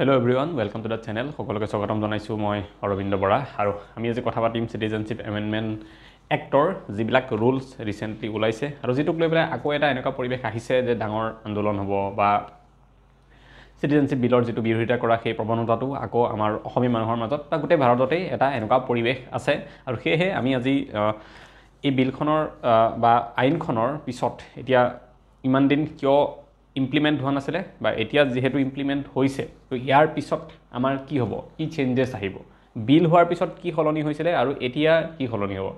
Hello everyone, welcome to the channel. সকলোকে স্বাগতম জনাইছো মই অৰবিন্দ বৰা আৰু আমি আজি কথা পাতিম সিটিজেনশিপ এমেন্ডমেন্ট এক্টৰ যিবিলাক ৰুলছ ৰিসেন্টলি ওলাইছে আৰু যেটোক লৈ পেলাই আকৌ এটা এনেকা পৰিবেশ আহিছে যে ডাঙৰ আন্দোলন হ'ব বা সিটিজেনশিপ বিলৰ যেটো বিৰোধিতা কৰা সেই প্ৰৱণতাটো আকৌ আমাৰ অসমীয়া মানুহৰ মাজত বা গোটেই ভাৰততে এটা এনেকা পৰিবেশ আছে আৰু সেয়ে আমি আজি এই বিলখনৰ বা আইনখনৰ পিছত এতিয়া ইমান দিন কিয় ইমপ্লিমেন্ট হোৱা নাছিলে বা এতিয়া যেহেতু ইমপ্লিমেন্ট হৈছে তো ইয়াৰ পিছত আমাৰ কি হ'ব কি চেঞ্জেস আহিব বিল হোৱাৰ পিছত কি হলনি হৈছিলে আৰু এতিয়া কি হলনি হ'ব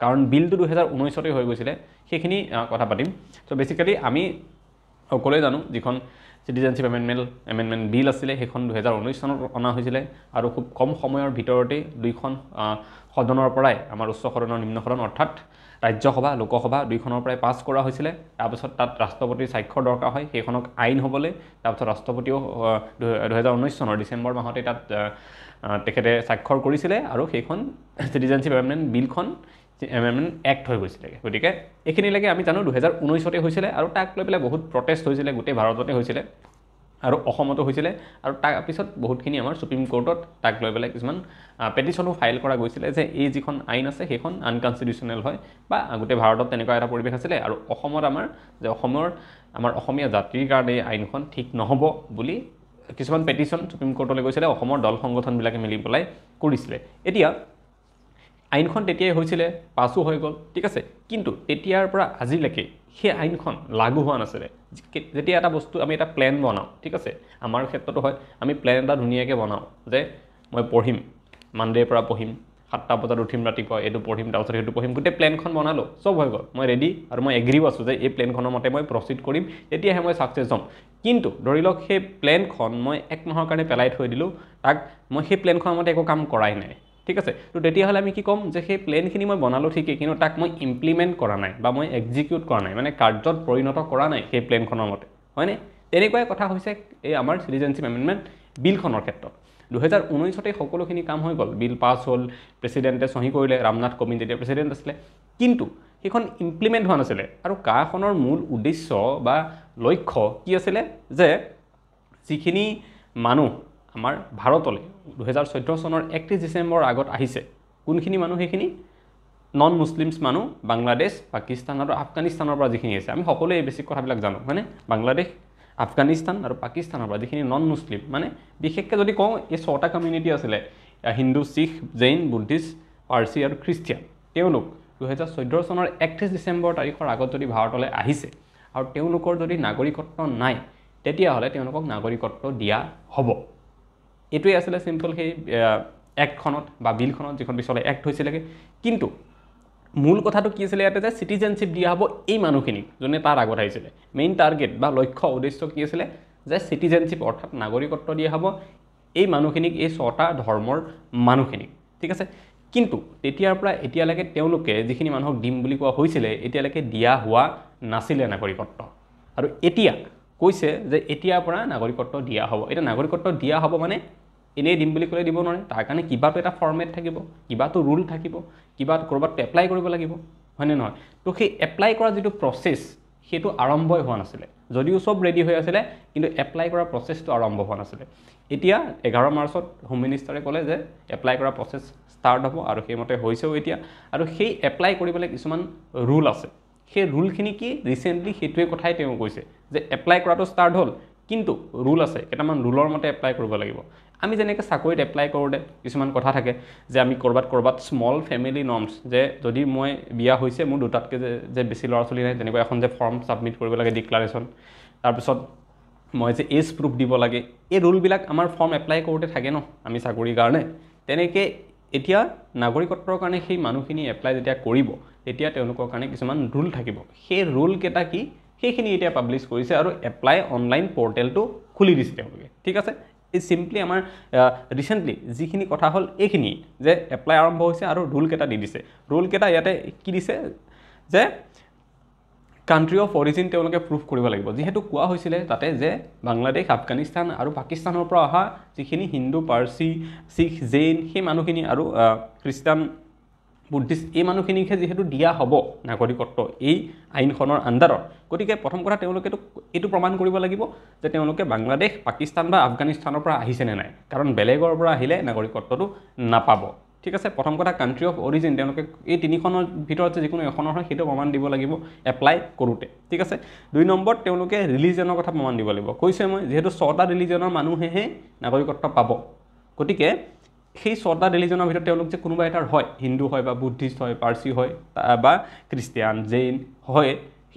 কাৰণ বিলটো 2019 তে হৈ গৈছিলে সেইখিনি কথা পাতিম সো বেসিক্যালি আমি সকলোৱে জানো যিখন সিটিজেনশিপ এমেন্ডমেন্ট বিল আছিলে সেইখন 2019 চনত অনা হৈছিলে আৰু খুব কম সময়ৰ ভিতৰতে দুইখন সদনৰ পৰাই আমাৰ উচ্চ সদনৰ নিম্ন সদন অৰ্থাৎ ৰাজ্যসভা লোকসভা দুইখনৰ পৰাই পাছ কৰা হৈছিলে তাৰ পিছত তাত ৰাষ্ট্ৰপতিৰ স্বাক্ষৰ দৰকাৰ হয় সেইখনক আইন হ'বলে তাৰ পিছত ৰাষ্ট্ৰপতিও 2019 চনৰ ডিসেম্বৰ মাহতে তাত তেখেতে স্বাক্ষৰ কৰিছিলে আৰু সেইখন সিটিজেনশিপ এমেন্ডমেন্ট বিলখন এমেন্ডমেন্ট এক্ট হৈ গৈছিলে গতিকে এখিনি লাগে আমি জানো 2019 তে হৈছিলে আৰু তাক লৈ পেলাই বহুত প্ৰটেষ্ট হৈছিলে গোটেই ভাৰততে হৈছিলে আৰু অসমতো হৈছিলে আৰু তাৰ পিছত বহুতখিনি আমাৰ সুপ্ৰিম কোৰ্টত তাক লৈ পেলাই কিছুমান পেটিশনো ফাইল কৰা গৈছিলে যে এই যিখন আইন আছে সেইখন আনকনস্টিটিউশনাল হয় বা গোটেই ভাৰতত তেনেকুৱা এটা পৰিবেশ আছিলে আৰু অসমত আমাৰ যে আমাৰ অসমীয়া জাতিৰ কাৰণে আইনখন ঠিক নহব বুলি কিছুমান পেটিশন সুপ্ৰিম কোৰ্টলৈ গৈছিলে অসমৰ দল সংগঠন বিলাকে মিলি পেলাই কৰিছিলে এতিয়া আইনখন তেতিয়াই হৈছিলে পাসও হৈ গল ঠিক আছে কিন্তু তেতিয়াৰ পৰা আজিলৈকে সেই আইনখন লাগু হোৱা নাছিলে যেতিয়া এটা বস্তু আমি এটা প্ল্যান বনাও ঠিক আছে আমাৰ ক্ষেত্ৰটো হয় আমি প্ল্যান এটা ধুনিয়াকে বনাও যে মই পঢ়িম মানডেৰ পৰা পঢ়িম 7টা বজাত উঠিম ৰাতিপুৱা এটো পঢ়িম তাৰ পিছত এটো পঢ়িম গোটেই প্ল্যানখন বনালো সব হৈ গল মই ৰেডি আৰু মই এগ্ৰিও আছো যে এই প্ল্যানখনৰ মতে মই প্ৰসিড কৰিম তেতিয়াহে মই সাকসেস হ'ম কিন্তু ধৰিলক সেই প্ল্যানখন মই এক মাহৰ কাৰণে পেলাই থৈ দিলো তাক মই সেই প্ল্যানখনৰ মতে একো কাম কৰাই নাই ঠিক আছে তো তেতিয়া হলে আমি কি কম যে সেই প্ল্যানখিনি মই বনালো ঠিকই কিন্তু তাক মই ইমপ্লিমেন্ট কৰা নাই বা মই এক্সিকিউট কৰা নাই মানে কাৰ্যত পৰিণত কৰা নাই সেই প্ল্যানখনৰ মতে হয়নে তেনেকুৱাই কথা হৈছে এই আমাৰ সিটিজেনশিপ এমেন্ডমেন্ট বিলখনৰ ক্ষেত্ৰত 2019 তে সকলোখিনি কাম হৈ গল বিল পাস হল প্ৰেসিডেন্টে সহি কৰিলে ৰামনাথ কোবিন্দ যেতিয়া প্ৰেসিডেন্ট আছিল কিন্তু সেইখন ইমপ্লিমেন্ট হোৱা নাছিলে আৰু কাখনৰ মূল উদ্দেশ্য বা লক্ষ্য কি আছিল যে যিখিনি মানুহ আমাৰ ভাৰতলৈ 2014 চনৰ 31 ডিসেম্বৰ আগত আহিছে কোনখিনি মানুহ সেইখিনি নন মুসলিমস মানুহ বাংলাদেশ পাকিস্তান আৰু আফগানিস্তানৰ পৰা যিখিনি আছে আমি সকলোৱে এই বেছিক কথাবিলাক জানো মানে বাংলাদেশ আফগানিস্তান আৰু পাকিস্তানৰ পৰা যিখিনি নন মুসলিম মানে বিশেষকৈ যদি কওঁ এই ছটা কমিউনিটি আছিলে হিন্দু শিখ জৈন বুদ্ধিষ্ট পাৰ্চী আৰু খ্ৰীষ্টিয়ান তেওঁলোক 2014 চনৰ 31 ডিসেম্বৰ তাৰিখৰ আগত যদি ভাৰতলৈ আহিছে আৰু তেওঁলোকৰ যদি নাগৰিকত্ব নাই তেতিয়া হলে তেওঁলোকক নাগৰিকত্ব দিয়া হ'ব এটোই আসলে সিম্পল সেই এক্টখনত বা বিলখনত যিখন পিছলে এক্ট হৈছিলে কিন্তু মূল কথাটো কি আছিল ইয়াতে যে সিটিজেনশিপ দিয়া হ'ব এই মানুহখিনিক যোনে তাৰ আগত আহিছিলে মেইন টাৰ্গেট বা লক্ষ্য উদ্দেশ্য কি আছিল যে সিটিজেনশিপ অৰ্থাৎ নাগৰিকত্ব দিয়া হ'ব এই মানুহখিনিক এই ছটা ধৰ্মৰ মানুহখিনিক ঠিক আছে কিন্তু তেতিয়াৰ পৰা এতিয়ালৈকে তেওঁলোকে যিখিনি মানুহক দিম বুলি কোৱা হৈছিলে এতিয়ালৈকে দিয়া হোৱা নাছিলে নাগৰিকত্ব আৰু এতিয়া কৈছে যে এতিয়াৰ পৰা নাগৰিকত্ব দিয়া হ'ব এটা নাগৰিকত্ব দিয়া হ'ব মানে এনে দিম বুলি কলে দিব নোৱাৰে তাৰ কাৰণে কিবাটো এটা ফৰ্মেট থাকিব কিবাটো ৰুল থাকিব কিবা কৰবাত এপ্লাই কৰিব লাগিব হয়নে নহয় তো সেই এপ্লাই কৰা যেটো প্ৰসেস হেতু আৰম্ভই হোৱা নাছিলে যদিও সব ৰেডি হৈ আছিল কিন্তু এপ্লাই কৰা প্ৰসেসটো আৰম্ভ হোৱা নাছিলে এতিয়া 11 মাৰ্চত হোম মিনিষ্টাৰে ক'লে যে এপ্লাই কৰা প্ৰসেস ষ্টাৰ্ট হ'ব আৰু সেইমতে হৈছেও এতিয়া আৰু সেই এপ্লাই কৰিবলৈ কিছুমান ৰুল আছে সেই ৰুলখিনি কি ৰিসেন্টলি হেতুৱে কথাই তেওঁ কৈছে যে এপ্লাই কৰাটো ষ্টাৰ্ট হ'ল কিন্তু ৰুল আছে কেটামান ৰুলৰ মতে এপ্লাই কৰিব লাগিব আমি যেনেকৈ চাকৰিত এপ্লাই কৰোতে কিছুমান কথা থাকে যে আমি কৰবাত স্মল ফ্যামিলি নৰ্মস যে যদি মই বিয়া হৈছে মোৰ দুটাতকে যে বেছি ল'ৰা ছোৱালী নাই তেনেকৈ এখন যে ফৰ্ম সাবমিট কৰিব লাগে ডিক্লাৰেশন তাৰ পিছত মই যে এজ প্ৰুফ দিব লাগে এই ৰুল বিলাক আমাৰ ফৰ্ম এপ্লাই কৰোতে থাকে ন আমি চাকৰিৰ কাৰণে তেনেকৈ এতিয়া নাগৰিকত্বৰ কাৰণে সেই মানুহখিনি এপ্লাই যেতিয়া কৰিব তেতিয়া তেওঁলোকৰ কাৰণে কিছুমান ৰুল থাকিব সেই ৰুল কেটা কি সেইখিনি এতিয়া পাবলিশ কৰিছে আৰু এপ্লাই অনলাইন পৰ্টেলটো খুলি দিছে তেওঁলোকে ঠিক আছে এই সিম্পলি আমাৰ ৰিসেন্টলি যিখিনি কথা হল এইখিনি যে এপ্লাই আৰম্ভ হৈছে আৰু ৰুল কেটা দি দিছে ৰুল কেটা ইয়াতে কি দিছে যে কান্ট্ৰি অফ অৰিজিন তেওঁলোকে প্ৰুফ কৰিব লাগিব যেহেতু কোৱা হৈছিলে তাতে যে বাংলাদেশ আফগানিস্তান আৰু পাকিস্তানৰ পৰা অহা যিখিনি হিন্দু পাৰ্চী শিখ জৈন সেই মানুহখিনি আৰু খ্ৰীষ্টান বুদ্ধিষ্ট এই মানুহখিনিকহে যিহেতু দিয়া হ'ব নাগৰিকত্ব এই আইনখনৰ আণ্ডাৰত, গতিকে প্ৰথম কথা তেওঁলোকেতো এইটো প্ৰমাণ কৰিব লাগিব যে তেওঁলোকে বাংলাদেশ, পাকিস্তান বা আফগানিস্তানৰ পৰা আহিছেনে নাই, কাৰণ বেলেগৰ পৰা আহিলে নাগৰিকত্বটো নাপাব। ঠিক আছে, প্ৰথম কথা কাণ্ট্ৰি অফ অৰিজিন তেওঁলোকে এই তিনিখনৰ ভিতৰত যে যিকোনো এখনৰ হয় সেইটো প্ৰমাণ দিব লাগিব এপ্লাই কৰোঁতে। ঠিক আছে, 2 নম্বৰত তেওঁলোকে ৰিলিজনৰ কথা প্ৰমাণ দিব লাগিব। কৈছে মই যিহেতু 6টা ৰিলিজনৰ মানুহেহে নাগৰিকত্ব পাব, গতিকে সেই 6টা ৰিলিজনৰ ভিতৰত তেওঁলোক যে কোনোবা এটাৰ হয়, হিন্দু হয় বা বুদ্ধিষ্ট হয়, পাৰ্চী হয় বা খ্ৰীষ্টিয়ান, জৈন হয়,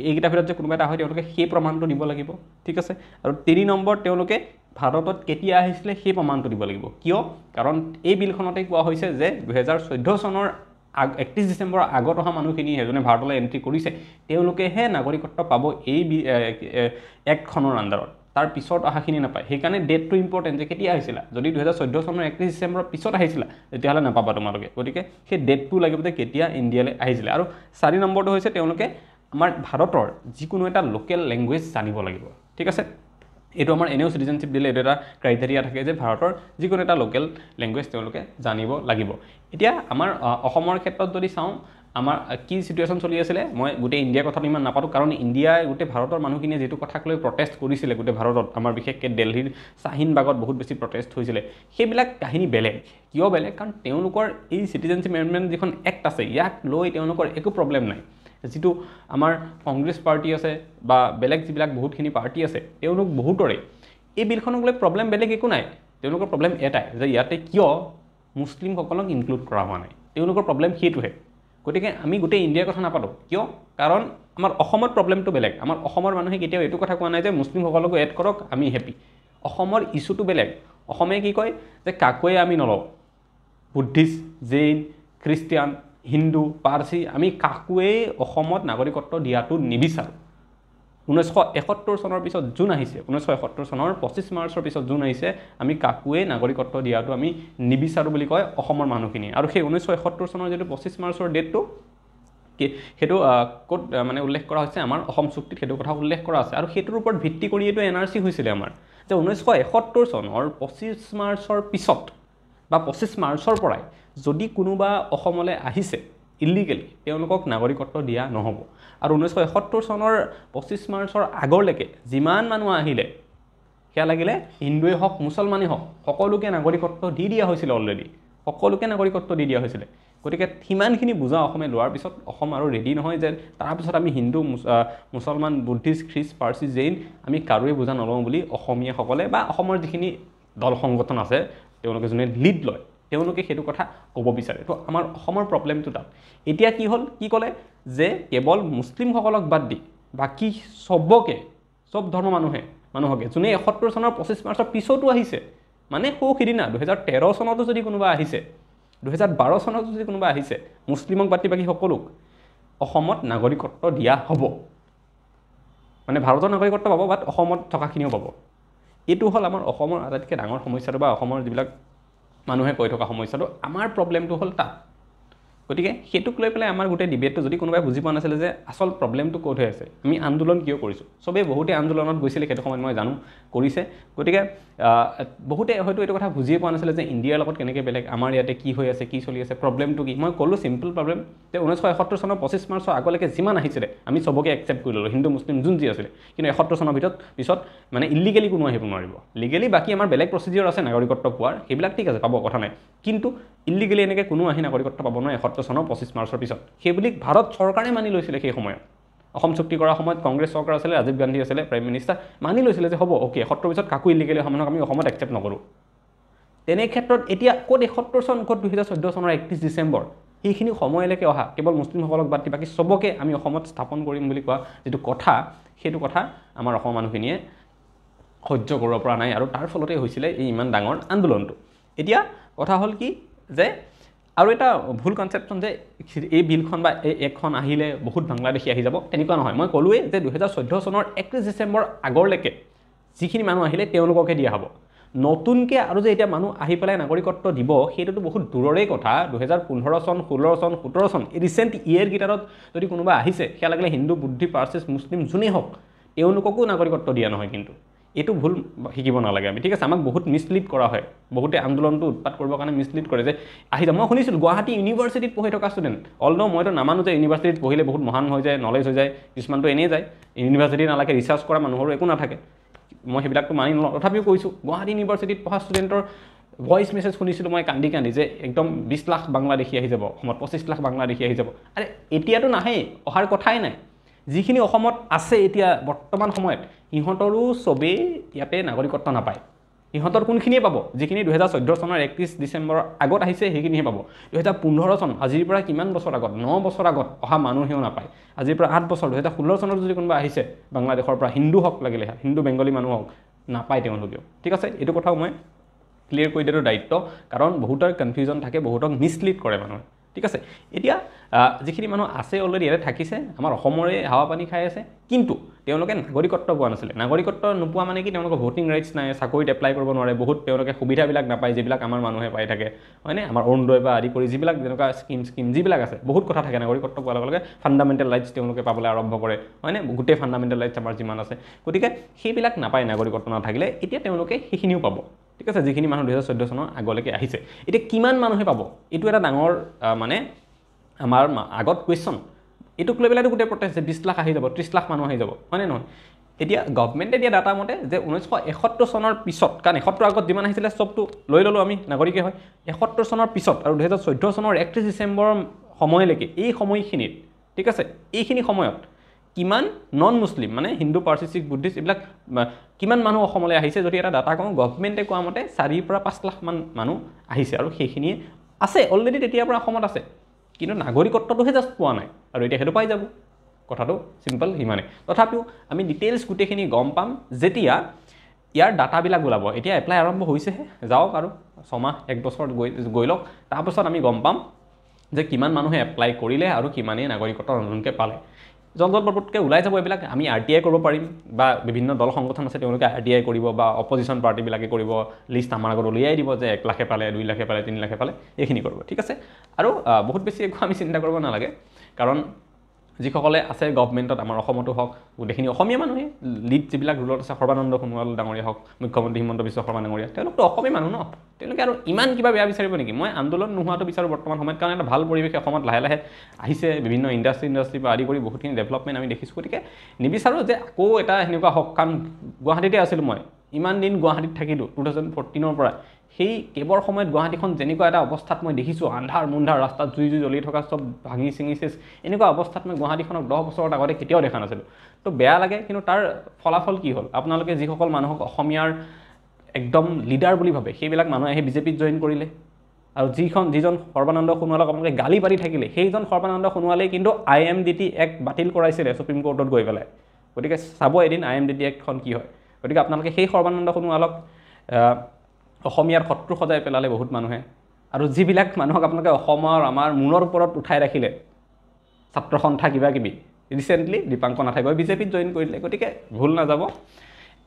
এইকেইটাৰ ভিতৰত যে কোনোবা এটা হয় তেওঁলোকে সেই প্ৰমাণটো দিব লাগিব। ঠিক আছে, আৰু 3 নম্বৰত তেওঁলোকে ভাৰতত কেতিয়া আহিছিলে সেই প্ৰমাণটো দিব লাগিব। কিয়? কাৰণ এই বিলখনতে কোৱা হৈছে যে 2014 চনৰ 31 ডিচেম্বৰৰ আগত অহা মানুহখিনিয়ে যোনে ভাৰতলৈ এণ্ট্ৰি কৰিছে তেওঁলোকেহে নাগৰিকত্ব পাব এই এক্টখনৰ আণ্ডাৰত, তাৰ পিছত অহাখিনি নাপায়। সেইকাৰণে ডেটটো ইম্পৰ্টেণ্ট যে কেতিয়া আহিছিলা। যদি 2014 চনৰ 31 ডিচেম্বৰৰ পিছত আহিছিলা তেতিয়াহ'লে নাপাবা তোমালোকে, গতিকে সেই ডেটটো লাগিব যে কেতিয়া ইণ্ডিয়ালৈ আহিছিলে। আৰু 4 নম্বৰটো হৈছে তেওঁলোকে আমাৰ ভাৰতৰ যিকোনো এটা লোকেল লেংগুৱেজ জানিব লাগিব। ঠিক আছে, এইটো আমাৰ এনেও চিটিজেনশ্বিপ দিলে এইটো এটা ক্ৰাইটেৰিয়া থাকে যে ভাৰতৰ যিকোনো এটা লোকেল লেংগুৱেজ তেওঁলোকে জানিব লাগিব। এতিয়া আমাৰ অসমৰ ক্ষেত্ৰত যদি চাওঁ আমাৰ কি চিটুৱেশ্যন চলি আছিলে, মই গোটেই ইণ্ডিয়াৰ কথাটো ইমান নাপাতো কাৰণ ইণ্ডিয়াই গোটেই ভাৰতৰ মানুহখিনিয়ে যিটো কথাক লৈ প্ৰটেষ্ট কৰিছিলে গোটেই ভাৰতত, আমাৰ বিশেষকৈ দিল্লীৰ শ্বাহিনবাগত বহুত বেছি প্ৰটেষ্ট হৈছিলে, সেইবিলাক কাহিনী বেলেগ। কিয় বেলেগ? কাৰণ তেওঁলোকৰ এই চিটিজেনশ্বিপ এমেণ্ডমেণ্ট যিখন এক্ট আছে ইয়াক লৈ তেওঁলোকৰ একো প্ৰব্লেম নাই। যিটো আমাৰ কংগ্ৰেছ পাৰ্টি আছে বা বেলেগ যিবিলাক বহুতখিনি পাৰ্টি আছে তেওঁলোক বহুতৰে এই বিলখনক লৈ প্ৰব্লেম বেলেগ একো নাই। তেওঁলোকৰ প্ৰব্লেম এটাই যে ইয়াতে কিয় মুছলিমসকলক ইনক্লুড কৰা হোৱা নাই, তেওঁলোকৰ প্ৰব্লেম সেইটোহে। গতিকে আমি গোটেই ইণ্ডিয়াৰ কথা নাপাতো, কিয়? কাৰণ আমাৰ অসমত প্ৰব্লেমটো বেলেগ। আমাৰ অসমৰ মানুহে কেতিয়াও এইটো কথা কোৱা নাই যে মুছলিমসকলকো এড কৰক আমি হেপী। অসমৰ ইছ্যুটো বেলেগ। অসমে কি কয় যে কাকোৱে আমি নলওঁ, বুদ্ধিষ্ট, জৈন, খ্ৰীষ্টিয়ান, হিন্দু, পাৰ্চী আমি কাকোৱেই অসমত নাগৰিকত্ব দিয়াটো নিবিচাৰোঁ। 1971 চনৰ পিছত জুন আহিছে, 1971 চনৰ 25 মাৰ্চৰ পিছত জুন আহিছে, আমি কাকোৱেই নাগৰিকত্ব দিয়াটো আমি নিবিচাৰোঁ বুলি কয় অসমৰ মানুহখিনিয়ে। আৰু সেই 1971 চনৰ যিটো 25 মাৰ্চৰ ডেটটো সেইটো ক'ত মানে উল্লেখ কৰা হৈছে, আমাৰ অসম চুক্তিত সেইটো কথা উল্লেখ কৰা আছে। আৰু সেইটোৰ ওপৰত ভিত্তি কৰি এইটো NRC হৈছিলে আমাৰ, যে 1971 চনৰ 25 মাৰ্চৰ পিছত বা 25 মাৰ্চৰ পৰাই যদি কোনোবা অসমলৈ আহিছে ইলিগেলি তেওঁলোকক নাগৰিকত্ব দিয়া নহ'ব। আৰু 1971 চনৰ 25 মাৰ্চৰ আগলৈকে যিমান মানুহ আহিলে সেয়া লাগিলে হিন্দুৱে হওক মুছলমানেই হওক সকলোকে নাগৰিকত্ব দি দিয়া হৈছিলে, অলৰেডি সকলোকে নাগৰিকত্ব দি দিয়া হৈছিলে। গতিকে সিমানখিনি বুজা অসমে লোৱাৰ পিছত অসম আৰু ৰেডি নহয় যে তাৰপিছত আমি হিন্দু, মুছলমান, বুদ্ধিষ্ট, খ্ৰীষ্ট, পাৰ্চী, জৈন আমি কাৰোৱে বুজা নলওঁ বুলি অসমীয়াসকলে বা অসমৰ যিখিনি দল সংগঠন আছে তেওঁলোকে যোনে লিড লয় তেওঁলোকে সেইটো কথা ক'ব বিচাৰে। তো আমাৰ অসমৰ প্ৰব্লেমটো তাত। এতিয়া কি হ'ল, কি ক'লে যে কেৱল মুছলিমসকলক বাদ দি বাকী চবকে, চব ধৰ্মৰ মানুহকে যোনে 71 চনৰ 25 মাৰ্চৰ পিছতো আহিছে, মানে সিদিনা 2013 চনতো যদি কোনোবা আহিছে, 2012 চনতো যদি কোনোবা আহিছে, মুছলিমক বাদ দি বাকী সকলোক অসমত নাগৰিকত্ব দিয়া হ'ব। মানে ভাৰতৰ নাগৰিকত্ব পাব, বাট অসমত থকাখিনিও পাব। এইটো হ'ল আমাৰ অসমৰ আটাইতকৈ ডাঙৰ সমস্যাটো বা অসমৰ যিবিলাক মানুহে কৈ থকা সমস্যাটো। আমাৰ প্ৰব্লেমটো হ'ল তাত। গতিকে সেইটোক লৈ পেলাই আমাৰ গোটেই ডিবেটটো যদি কোনোবাই বুজি পোৱা নাছিলে যে আচল প্ৰব্লেমটো ক'ত হৈ আছে, আমি আন্দোলন কিয় কৰিছোঁ, চবেই বহুতে আন্দোলনত গৈছিলে সেইটো সময়ত মই জানো কৰিছে। গতিকে বহুতে হয়তো এইটো কথা বুজিয়ে পোৱা নাছিলে যে ইণ্ডিয়াৰ লগত কেনেকৈ বেলেগ, আমাৰ ইয়াতে কি হৈ আছে, কি চলি আছে, প্ৰব্লেমটো কি। মই ক'লোঁ চিম্পল প্ৰব্লেম যে 1971 চনৰ 25 মাৰ্চৰ আগলৈকে যিমান আহিছিলে আমি চবকে একচেপ্ট কৰি ল'লোঁ, হিন্দু মুছলিম যোন যি আছিলে। কিন্তু 71 চনৰ পিছত মানে ইলিগেলি কোনো আহিব নোৱাৰিব। লিগেলি বাকী আমাৰ বেলেগ প্ৰচিডিঅ'ৰ আছে নাগৰিকত্ব পোৱাৰ, সেইবিলাক ঠিক আছে পাব, কথা নাই। কিন্তু ইলিগেলি এনেকৈ কোনো আহি নাগৰিকত্ব পাব নোৱাৰে 71 চনৰ 25 মাৰ্চৰ পিছত। সেইবুলি ভাৰত চৰকাৰে মানি লৈছিলে সেই সময়ত। অসম চুক্তি কৰাৰ সময়ত কংগ্ৰেছ চৰকাৰ আছিলে, ৰাজীৱ গান্ধী আছিলে প্ৰাইম মিনিষ্টাৰ, মানি লৈছিলে যে হ'ব অ'কে 71 পিছত কাকো ইলিগেলি অহা মানুহক আমি অসমত একচেপ্ট নকৰোঁ। তেনে ক্ষেত্ৰত এতিয়া ক'ত 71 চন, ক'ত 2014 চনৰ 31 ডিচেম্বৰ, সেইখিনি সময়লৈকে অহা কেৱল মুছলিমসকলক বাদ দি বাকী চবকে আমি অসমত স্থাপন কৰিম বুলি কোৱা যিটো কথা, সেইটো কথা আমাৰ অসমৰ মানুহখিনিয়ে সহ্য কৰিব পৰা নাই। আৰু তাৰ ফলতে হৈছিলে এই ইমান ডাঙৰ আন্দোলনটো। এতিয়া কথা হ'ল কি যে আৰু এটা ভুল কনচেপশ্যন যে এই বিলখন বা এই একখন আহিলে বহুত বাংলাদেশী আহি যাব, তেনেকুৱা নহয়। মই ক'লোৱেই যে 2014 চনৰ 31 ডিচেম্বৰ আগলৈকে যিখিনি মানুহ আহিলে তেওঁলোককে দিয়া হ'ব। নতুনকৈ আৰু যে এতিয়া মানুহ আহি পেলাই নাগৰিকত্ব দিব সেইটোতো বহুত দূৰৰে কথা। 2015 চন, 16 চন, 17 চন এই ৰিচেণ্ট ইয়েৰকেইটাত যদি কোনোবা আহিছে সেয়া লাগিলে হিন্দু, বুদ্ধি, পাৰ্চীজ, মুছলিম যোনেই হওক তেওঁলোককো নাগৰিকত্ব দিয়া নহয়। কিন্তু এইটো ভুল শিকিব নালাগে আমি, ঠিক আছে। আমাক বহুত মিছলিড কৰা হয় বহুতে আন্দোলনটো উৎপাত কৰিবৰ কাৰণে মিছলিড কৰে যে আহি যাম। মই শুনিছিলোঁ গুৱাহাটী ইউনিভাৰ্চিটিত পঢ়ি থকা ষ্টুডেণ্ট, অলদো মইতো নামানো যে ইউনিভাৰ্চিটিত পঢ়িলে বহুত মহান হৈ যায়, নলেজ হৈ যায়, কিছুমানটো এনেই যায়, ইউনিভাৰ্চিটি নালাগে, ৰিচাৰ্চ কৰা মানুহৰো একো নাথাকে, মই সেইবিলাকতো মানি নলওঁ। তথাপিও কৈছোঁ গুৱাহাটী ইউনিভাৰ্চিটিত পঢ়া ষ্টুডেণ্টৰ ভইচ মেছেজ শুনিছিলোঁ মই কান্দি কান্দি যে একদম 20 লাখ বাংলাদেশী আহি যাব অসমত, 25 লাখ বাংলাদেশী আহি যাব। আৰে এতিয়াতো নাহেই, অহাৰ কথাই নাই। যিখিনি অসমত আছে এতিয়া বৰ্তমান সময়ত সিহঁতৰো চবেই ইয়াতে নাগৰিকত্ব নাপায়। সিহঁতৰ কোনখিনিয়ে পাব? যিখিনি 2014 চনৰ 31 ডিচেম্বৰৰ আগত আহিছে সেইখিনিহে পাব। 2015 চন, আজিৰ পৰা কিমান বছৰ আগত, 9 বছৰ আগত অহা মানুহেও নাপায়। আজিৰ পৰা 8 বছৰ, 2016 চনত যদি কোনোবা আহিছে বাংলাদেশৰ পৰা, হিন্দু হওক লাগিলে, হিন্দু বেংগলী মানুহ হওক, নাপায় তেওঁলোকেও। ঠিক আছে, এইটো কথাও মই ক্লিয়াৰ কৰি দিয়াটো দায়িত্ব, কাৰণ বহুতৰ কনফিউজন থাকে, বহুতক মিছলিড কৰে মানুহে। ঠিক আছে, এতিয়া যিখিনি মানুহ আছে অলৰেডি ইয়াতে থাকিছে, আমাৰ অসমৰে হাৱা পানী খাই আছে, কিন্তু তেওঁলোকে নাগৰিকত্ব পোৱা নাছিলে। নাগৰিকত্ব নোপোৱা মানে কি, তেওঁলোকৰ ভোটিং ৰাইটছ নাই, চাকৰিত এপ্লাই কৰিব নোৱাৰে, বহুত তেওঁলোকে সুবিধাবিলাক নাপায় যিবিলাক আমাৰ মানুহে পাই থাকে, হয়নে? আমাৰ অৰুণোদয় পৰা আদি কৰি যিবিলাক যেনেকুৱা স্কিম যিবিলাক আছে, বহুত কথা থাকে। নাগৰিকত্ব পোৱাৰ লগে লগে ফাণ্ডামেণ্টেল ৰাইটছ তেওঁলোকে পাবলৈ আৰম্ভ কৰে, হয়নে? গোটেই ফাণ্ডামেণ্টেল ৰাইটছ আমাৰ যিমান আছে, গতিকে সেইবিলাক নাপায় নাগৰিকত্ব নাথাকিলে। এতিয়া তেওঁলোকে সেইখিনিও পাব। ঠিক আছে, যিখিনি মানুহ 2014 চনৰ আগলৈকে আহিছে। এতিয়া কিমান মানুহে পাব, এইটো এটা ডাঙৰ মানে আমাৰ আগত কুৱেশ্যন। এইটোক লৈ পেলাইতো গোটেই প্ৰটেষ্ট যে 20 লাখ আহি যাব, 30 লাখ মানুহ আহি যাব, হয়নে নহয়? এতিয়া গভমেণ্টে দিয়া ডাটা মতে যে 1971 চনৰ পিছত, কাৰণ 71 আগত যিমান আহিছিলে চবটো লৈ ল'লোঁ আমি, নাগৰিকে হয়। 71 চনৰ পিছত আৰু 2014 চনৰ 31 ডিচেম্বৰৰ সময়লৈকে, এই সময়খিনিত, ঠিক আছে, এইখিনি সময়ত কিমান নন মুছলিম মানে হিন্দু, পাৰ্চী, শিখ, বুদ্ধিষ্ট এইবিলাক কিমান মানুহ অসমলৈ আহিছে যদি এটা ডাটা কওঁ, গভমেণ্টে কোৱা মতে 4 পৰা 5 লাখ মান মানুহ আহিছে, আৰু সেইখিনিয়ে আছে অলৰেডি তেতিয়াৰ পৰা অসমত আছে, কিন্তু নাগৰিকত্বটোহে জাষ্ট পোৱা নাই, আৰু এতিয়া সেইটো পাই যাব। কথাটো চিম্পল সিমানে। তথাপিও আমি ডিটেইলছ গোটেইখিনি গম পাম যেতিয়া ইয়াৰ ডাটাবিলাক ওলাব। এতিয়া এপ্লাই আৰম্ভ হৈছেহে, যাওক আৰু 6 মাহ 1 বছৰ গৈ লওক, তাৰপাছত আমি গম পাম যে কিমান মানুহে এপ্লাই কৰিলে আৰু কিমানেই নাগৰিকত্ব নতুনকৈ পালে। জলজল পটপটকৈ ওলাই যাব এইবিলাক। আমি RTI কৰিব পাৰিম, বা বিভিন্ন দল সংগঠন আছে তেওঁলোকে RTI কৰিব, বা অপজিশ্যন পাৰ্টিবিলাকে কৰিব, লিষ্ট আমাৰ আগত উলিয়াই দিব যে 1 লাখে পালে, 2 লাখে পালে, 3 লাখে পালে, এইখিনি কৰিব। ঠিক আছে, আৰু বহুত বেছি একো আমি চিন্তা কৰিব নালাগে, কাৰণ যিসকলে আছে গভমেণ্টত, আমাৰ অসমতো হওক, গোটেইখিনি অসমীয়া মানুহে, লিড যিবিলাক ৰুলত আছে, সৰ্বানন্দ সোণোৱাল ডাঙৰীয়া হওক, মুখ্যমন্ত্ৰী হিমন্ত বিশ্ব শৰ্মা ডাঙৰীয়া, তেওঁলোকতো অসমীয়া মানুহ ন, তেওঁলোকে আৰু ইমান কিবা বেয়া বিচাৰিব নেকি? মই আন্দোলন নোহোৱাটো বিচাৰোঁ বৰ্তমান সময়ত, কাৰণ এটা ভাল পৰিৱেশ অসমত লাহে লাহে আহিছে, বিভিন্ন ইণ্ডাষ্ট্ৰী পৰা আদি কৰি বহুতখিনি ডেভেলপমেণ্ট আমি দেখিছোঁ। গতিকে নিবিচাৰোঁ যে আকৌ এটা সেনেকুৱা হওক, কাৰণ গুৱাহাটীতে আছিলোঁ মই, ইমান দিন গুৱাহাটীত থাকিলোঁ 2014 পৰা। সেই কেৱৰ সময়ত গুৱাহাটীখন যেনেকুৱা এটা অৱস্থাত মই দেখিছোঁ, আন্ধাৰ মুন্ধাৰ, ৰাস্তাত জুই জ্বলি থকা, চব ভাঙি চিঙি চেচ, এনেকুৱা অৱস্থাত মই গুৱাহাটীখনক 10 বছৰৰ আগতে কেতিয়াও দেখা নাছিলোঁ। তো বেয়া লাগে, কিন্তু তাৰ ফলাফল কি হ'ল? আপোনালোকে যিসকল মানুহক অসমীয়াৰ একদম লিডাৰ বুলি ভাবে, সেইবিলাক মানুহে আহি বিজেপিত জইন কৰিলে, আৰু যিজন সৰ্বানন্দ সোণোৱালক আপোনালোকে গালি পাৰি থাকিলে, সেইজন সৰ্বানন্দ সোণোৱালেই কিন্তু IMDT এক্ট বাতিল কৰাইছিলে ছুপ্ৰিম কোৰ্টত গৈ পেলাই। গতিকে চাব এদিন IMDT এক্টখন কি হয়। গতিকে আপোনালোকে সেই সৰ্বানন্দ সোণোৱালক অসমীয়াৰ শত্ৰু সজাই পেলালে বহুত মানুহে, আৰু যিবিলাক মানুহক আপোনালোকে অসমৰ আমাৰ মূৰৰ ওপৰত উঠাই ৰাখিলে, ছাত্ৰ সন্থা কিবা কিবি, ৰিচেণ্টলি দীপাংকৰ নাথে গৈ বিজেপিত জইন কৰিলে। গতিকে ভুল নাযাব।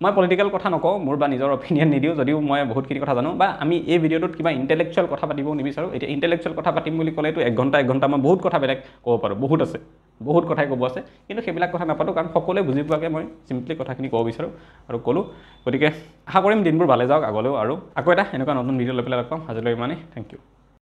মই পলিটিকেল কথা নকওঁ, মোৰ বা নিজৰ অপিনিয়ন নিদিওঁ, যদিও মই বহুতখিনি কথা জানো, বা আমি এই ভিডিঅ'টোত কিবা ইণ্টেলেকচুৱেল কথা পাতিবও নিবিচাৰোঁ। এতিয়া ইণ্টেলেকচুৱেল কথা পাতিম বুলি ক'লেতো 1 ঘণ্টা মই বহুত কথা বেলেগ ক'ব পাৰোঁ, বহুত আছে, বহুত কথাই ক'ব আছে, কিন্তু সেইবিলাক কথা নাপাতোঁ, কাৰণ সকলোৱে বুজি পোৱাকৈ মই চিম্পলি কথাখিনি ক'ব বিচাৰোঁ আৰু ক'লোঁ। গতিকে আশা কৰিম দিনবোৰ ভালে যাওক আগলৈও, আৰু আকৌ এটা এনেকুৱা নতুন ভিডিঅ' লৈ পেলাই লগ পাম। আজিলৈ ইমানেই, থেংক ইউ।